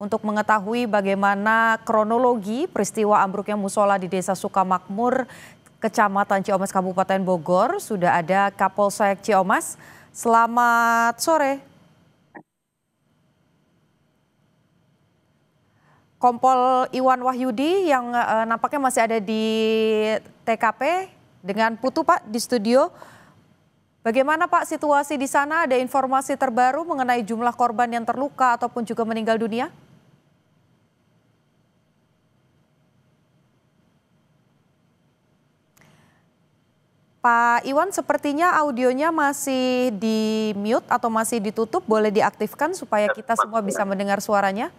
untuk mengetahui bagaimana kronologi peristiwa ambruknya musola di Desa Sukamakmur, Kecamatan Ciomas, Kabupaten Bogor. Sudah ada Kapolsek Ciomas. Selamat sore. Kompol Iwan Wahyudi yang nampaknya masih ada di TKP dengan Putu, Pak, di studio. Bagaimana, Pak, situasi di sana? Ada informasi terbaru mengenai jumlah korban yang terluka ataupun juga meninggal dunia? Pak Iwan, sepertinya audionya masih di mute atau masih ditutup. Boleh diaktifkan supaya kita semua bisa mendengar suaranya?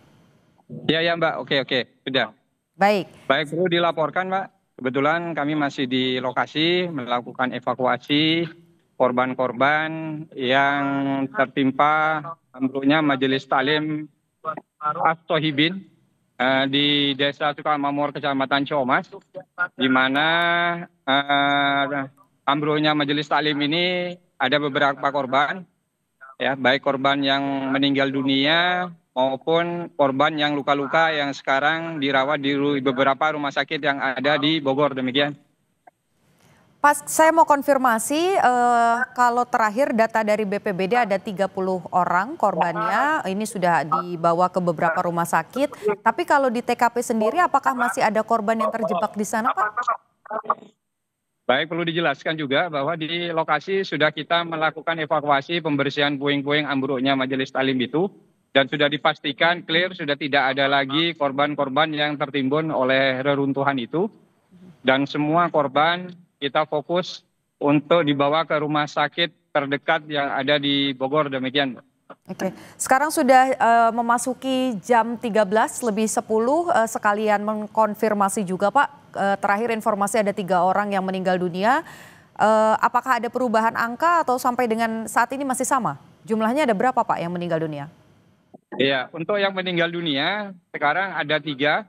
Ya Mbak, oke, sudah. Baik. Baik, perlu dilaporkan Mbak. Kebetulan kami masih di lokasi melakukan evakuasi korban-korban yang tertimpa ambruknya Majelis Taklim As-Sohibin di Desa Sukamakmur, Kecamatan Ciomas, di mana ambruknya Majelis Taklim ini ada beberapa korban, ya, baik korban yang meninggal dunia maupun korban yang luka-luka yang sekarang dirawat di beberapa rumah sakit yang ada di Bogor, demikian. Pas saya mau konfirmasi, kalau terakhir data dari BPBD ada 30 orang korbannya, ini sudah dibawa ke beberapa rumah sakit. Tapi kalau di TKP sendiri, apakah masih ada korban yang terjebak di sana, Pak? Baik, perlu dijelaskan juga bahwa di lokasi sudah kita melakukan evakuasi pembersihan puing-puing ambruknya Majelis Taklim itu, dan sudah dipastikan clear, sudah tidak ada lagi korban-korban yang tertimbun oleh reruntuhan itu. Dan semua korban kita fokus untuk dibawa ke rumah sakit terdekat yang ada di Bogor, demikian. Oke, sekarang sudah memasuki jam 13:10, sekalian mengkonfirmasi juga, Pak. Terakhir informasi ada 3 orang yang meninggal dunia. Apakah ada perubahan angka atau sampai dengan saat ini masih sama? Jumlahnya ada berapa, Pak, yang meninggal dunia? Iya, untuk yang meninggal dunia sekarang ada 3,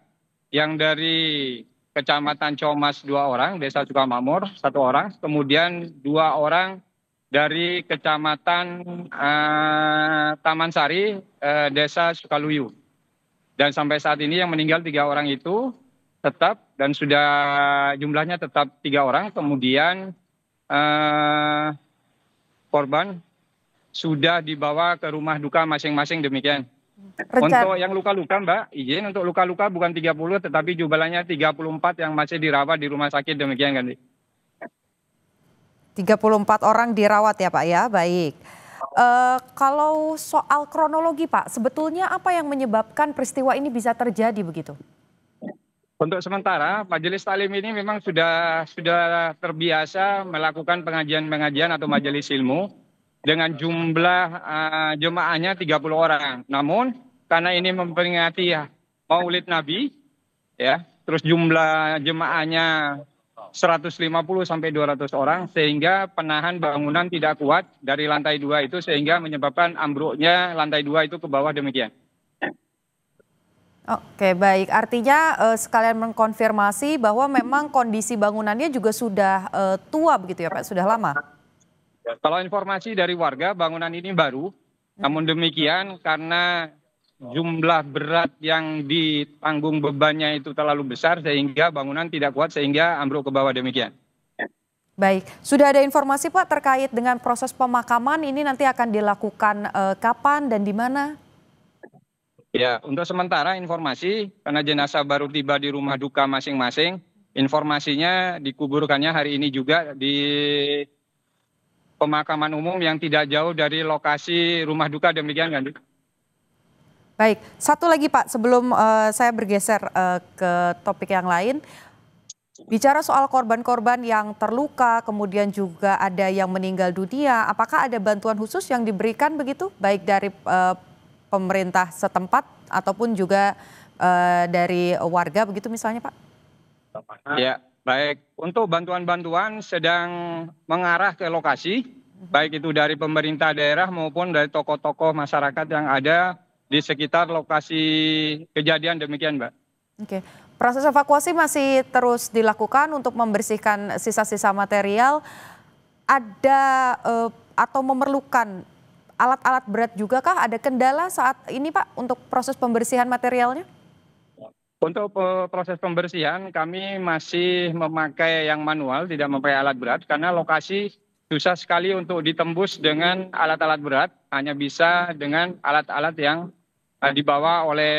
yang dari Kecamatan Ciomas 2 orang, Desa Sukamakmur 1 orang, kemudian 2 orang dari Kecamatan Taman Sari, Desa Sukaluyu. Dan sampai saat ini yang meninggal 3 orang itu tetap, dan sudah jumlahnya tetap 3 orang, kemudian korban sudah dibawa ke rumah duka masing-masing, demikian. Untuk yang luka-luka, Mbak, izin untuk luka-luka bukan 30, tetapi jumlahnya 34 yang masih dirawat di rumah sakit, demikian kan. 34 orang dirawat ya, Pak, ya, baik. Kalau soal kronologi, Pak, sebetulnya apa yang menyebabkan peristiwa ini bisa terjadi begitu? Untuk sementara, Majelis Taklim ini memang sudah terbiasa melakukan pengajian-pengajian atau majelis ilmu dengan jumlah jemaahnya 30 orang. Namun karena ini memperingati Maulid Nabi, ya, terus jumlah jemaahnya 150 sampai 200 orang, sehingga penahan bangunan tidak kuat dari lantai 2 itu, sehingga menyebabkan ambruknya lantai 2 itu ke bawah, demikian. Oke, baik. Artinya sekalian mengkonfirmasi bahwa memang kondisi bangunannya juga sudah tua begitu ya, Pak, sudah lama? Kalau informasi dari warga, bangunan ini baru, namun demikian karena jumlah berat yang ditanggung bebannya itu terlalu besar sehingga bangunan tidak kuat sehingga ambruk ke bawah, demikian. Baik, sudah ada informasi, Pak, terkait dengan proses pemakaman ini nanti akan dilakukan kapan dan di mana? Ya, untuk sementara informasi karena jenazah baru tiba di rumah duka masing-masing, informasinya dikuburkannya hari ini juga di pemakaman umum yang tidak jauh dari lokasi rumah duka, demikian kan. Baik, satu lagi, Pak, sebelum saya bergeser ke topik yang lain. Bicara soal korban-korban yang terluka, kemudian juga ada yang meninggal dunia, apakah ada bantuan khusus yang diberikan begitu, baik dari pemerintah setempat ataupun juga dari warga begitu misalnya, Pak? Ya, baik. Untuk bantuan-bantuan sedang mengarah ke lokasi, baik itu dari pemerintah daerah maupun dari tokoh-tokoh masyarakat yang ada di sekitar lokasi kejadian, demikian, Mbak. Oke, proses evakuasi masih terus dilakukan untuk membersihkan sisa-sisa material. Ada atau memerlukan alat-alat berat juga kah? Ada kendala saat ini Pak untuk proses pembersihan materialnya? Untuk proses pembersihan kami masih memakai yang manual, tidak memakai alat berat karena lokasi susah sekali untuk ditembus dengan alat-alat berat, hanya bisa dengan alat-alat yang dibawa oleh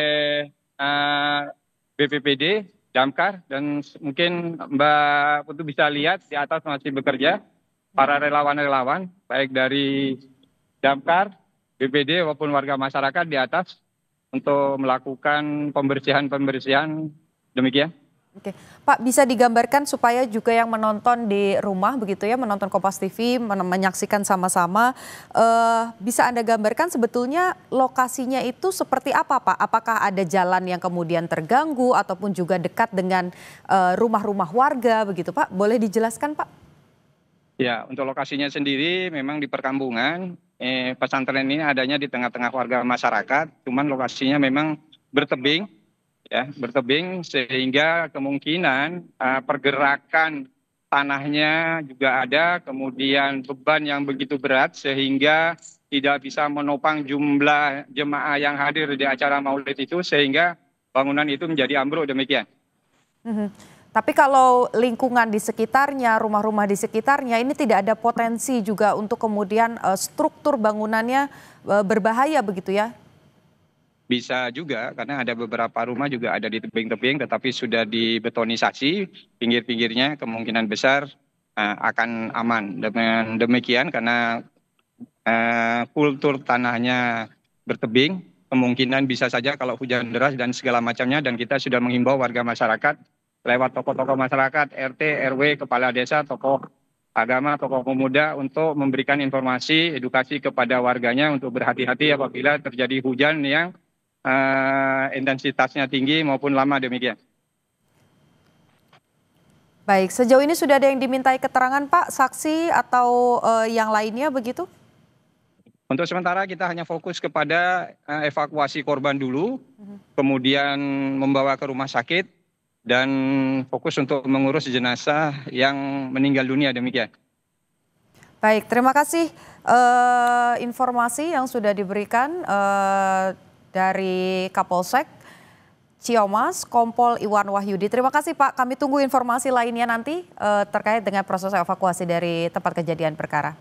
BPPD, Damkar, dan mungkin Mbak Putu bisa lihat di atas masih bekerja para relawan-relawan, baik dari Damkar, BPD maupun warga masyarakat di atas untuk melakukan pembersihan-pembersihan demikian. Oke, Pak bisa digambarkan supaya juga yang menonton di rumah begitu ya, menonton Kompas TV, menyaksikan sama-sama, bisa Anda gambarkan sebetulnya lokasinya itu seperti apa Pak? Apakah ada jalan yang kemudian terganggu ataupun juga dekat dengan rumah-rumah warga begitu Pak? Boleh dijelaskan Pak? Ya, untuk lokasinya sendiri memang di perkampungan. Pesantren ini adanya di tengah-tengah warga masyarakat, cuman lokasinya memang bertebing, ya, bertebing sehingga kemungkinan pergerakan tanahnya juga ada, kemudian beban yang begitu berat sehingga tidak bisa menopang jumlah jemaah yang hadir di acara Maulid itu sehingga bangunan itu menjadi ambruk demikian. Mhm. Tapi kalau lingkungan di sekitarnya, rumah-rumah di sekitarnya ini tidak ada potensi juga untuk kemudian struktur bangunannya berbahaya begitu ya? Bisa juga karena ada beberapa rumah juga ada di tebing-tebing tetapi sudah dibetonisasi pinggir-pinggirnya kemungkinan besar akan aman. Dengan demikian karena kultur tanahnya bertebing kemungkinan bisa saja kalau hujan deras dan segala macamnya dan kita sudah menghimbau warga masyarakat lewat tokoh-tokoh masyarakat, RT, RW, kepala desa, tokoh agama, tokoh pemuda untuk memberikan informasi, edukasi kepada warganya untuk berhati-hati apabila terjadi hujan yang intensitasnya tinggi maupun lama demikian. Baik, sejauh ini sudah ada yang dimintai keterangan Pak, saksi atau yang lainnya begitu? Untuk sementara kita hanya fokus kepada evakuasi korban dulu, kemudian membawa ke rumah sakit, dan fokus untuk mengurus jenazah yang meninggal dunia demikian. Baik, terima kasih informasi yang sudah diberikan dari Kapolsek Ciamas, Kompol Iwan Wahyudi. Terima kasih Pak, kami tunggu informasi lainnya nanti terkait dengan proses evakuasi dari tempat kejadian perkara.